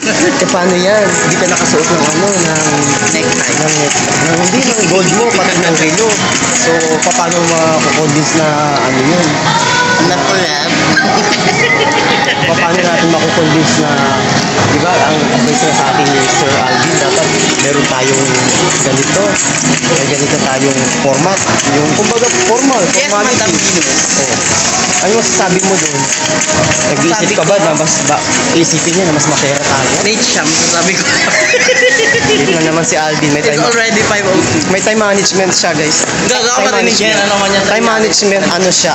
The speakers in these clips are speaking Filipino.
Eh paano yan? Hindi ka nakasuot ng ano, ng Necktie. hindi, ng gold mo, pati ng relo. So, paano makakonvince na ano yun? Na-collab. Paano natin makukonvince na, di ba, ang advice na sa atin ni Sir Alvin, dapat meron tayong ganito. May ganito tayong format. Yung, kumbaga, Yes, formality. Madam Venus. Oo. Ano masasabi mo doon? Nag-iisip ka ba na isipin niya na mas mapera tayo? Late siya, masasabi ko. Hindi na naman si Alvin. It's already 5:02. May time management siya, guys. Gaga ka marinig yan. Ano man yan? Time management, ano siya,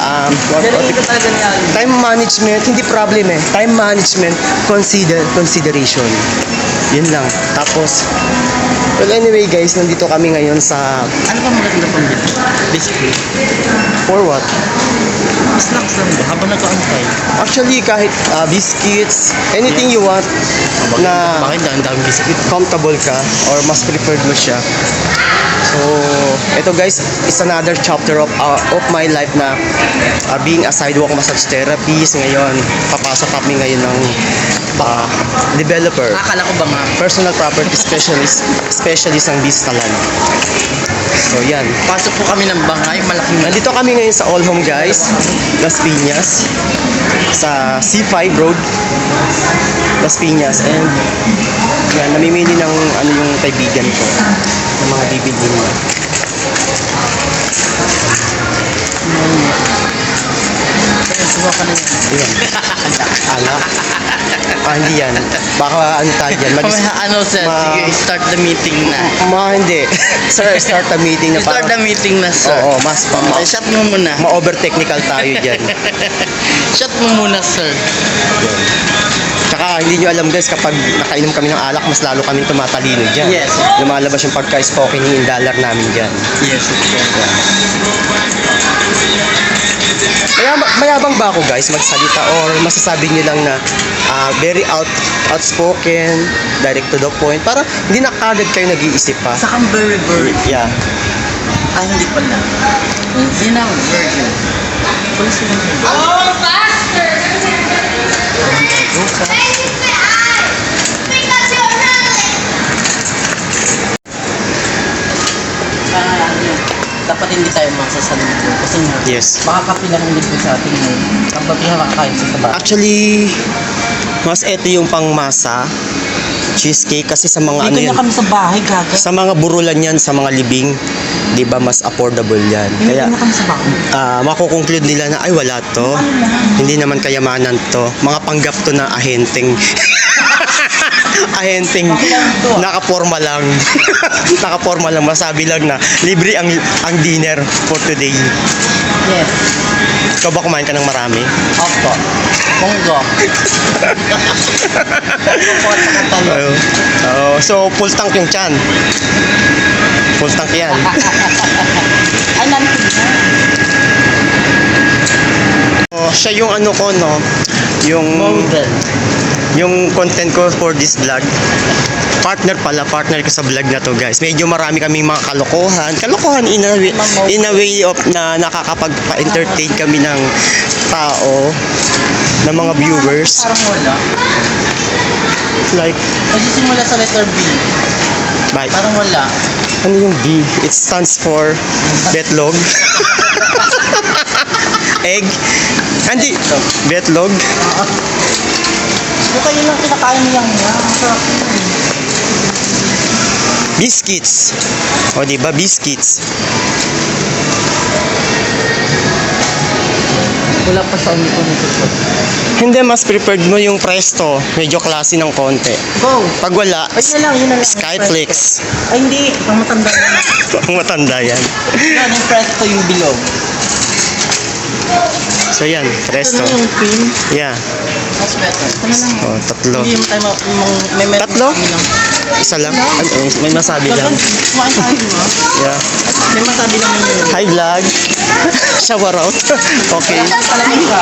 Galing ko talaga ni Alvin. time management, hindi problem eh. Time management, consideration. Yun lang. Tapos, well anyway guys, nandito kami ngayon sa, Ano pa maganda pang dito? Biscuit. for what? Snacks lang ba? Habang nag-aantay. Actually, kahit biscuits, anything you want na Bakit ang daming biscuit? comfortable ka or mas preferred mo siya. So, ito guys, is another chapter of my life na being a sidewalk massage therapist. Ngayon, papasok kami ngayon ng developer, Akala ko ba nga? personal property specialist ng Vistaland. So, yan. Pasok po kami ng bangay. Malaking Nandito kami ngayon sa All Home guys, Las Piñas, sa C5 Road, Las Piñas. And yan, namimili ng ano yung kaibigan ko, ng mga bibilhin niya. Subukan ka na yan. Yan. Alak. Hindi yan. Baka ano tayo dyan. Ano sir? Sige, start the meeting na. Hindi. Sir, start the meeting na Start the meeting na sir. Oo, mas Okay, shot mo muna. ma-over technical tayo dyan. Shot mo muna sir. Tsaka hindi nyo alam guys, kapag nakainom kami ng alak, mas lalo kami tumatalino dyan. Yes. Lumalabas yung pagka-spoken in dollar namin dyan. Yes, of course. Mayabang ba ako guys magsalita or masasabi nyo lang na very outspoken, direct to the point, para hindi na kagad kayo nag-iisip pa. Sa kang very very. Yeah. Hindi pala. Hindi na, virgin. Wala silang virgin. Oh, faster! Because you're running! Dapat hindi tayo masasalito. Kasi nga, Yes. baka kapilang ulit ko sa ating kapag makakain sa taba. Actually, mas ito yung pangmasa, cheesecake, kasi sa mga ano Dito yan, na kami sa bahay, gaga. sa mga burulan yan, sa mga libing, di ba mas affordable yan. Dito Kaya na kami sa bahay. makukonclude nila na ay wala to, hindi naman kayamanan to, mga panggap to na ahenteng ahenteng nakaporma lang. Nakaporma lang, masabi lang na libre ang dinner for today. Yes. Ikaw ba kumain ka ng marami? Opo. Monggo. Opo, at saka talo. So full tank yung tiyan. Full tank yan. Ay, nantig na. Siya yung ano ko, no, Model. yung content ko for this vlog. Partner ko sa vlog na to guys. Medyo marami kaming mga kalokohan in a way of na nakakapag-entertain kami ng tao, ng mga viewers. Parang wala. Like, Nagsisimula sa letter B. bye. Parang wala. Ano yung B? It stands for betlog. Egg. Hindi. Betlog. Ito kayo lang kinakain niyang niya. Ang sarap yun. Biscuits. O diba? Biscuits. Wala pa sa unito nito. Hindi, mas preferred mo yung Presto. Medyo klase ng konti. Go! Pag wala, Ay, yun na lang. Skyflix. Ay, hindi. Pang matanda yan. Ang matanda yan. Yan, yung presto yung bilog. So yan, Ito Presto. na yung pin. Yeah. Mas better. Ito na lang. O, tatlo. Hindi mo tayo may meron Tatlo? kami lang. Isa lang? May masabi lang. Kumain tayo, di ba? Yeah. May masabi lang yun. Hi vlog. Shower out. Okay. Palamig ka.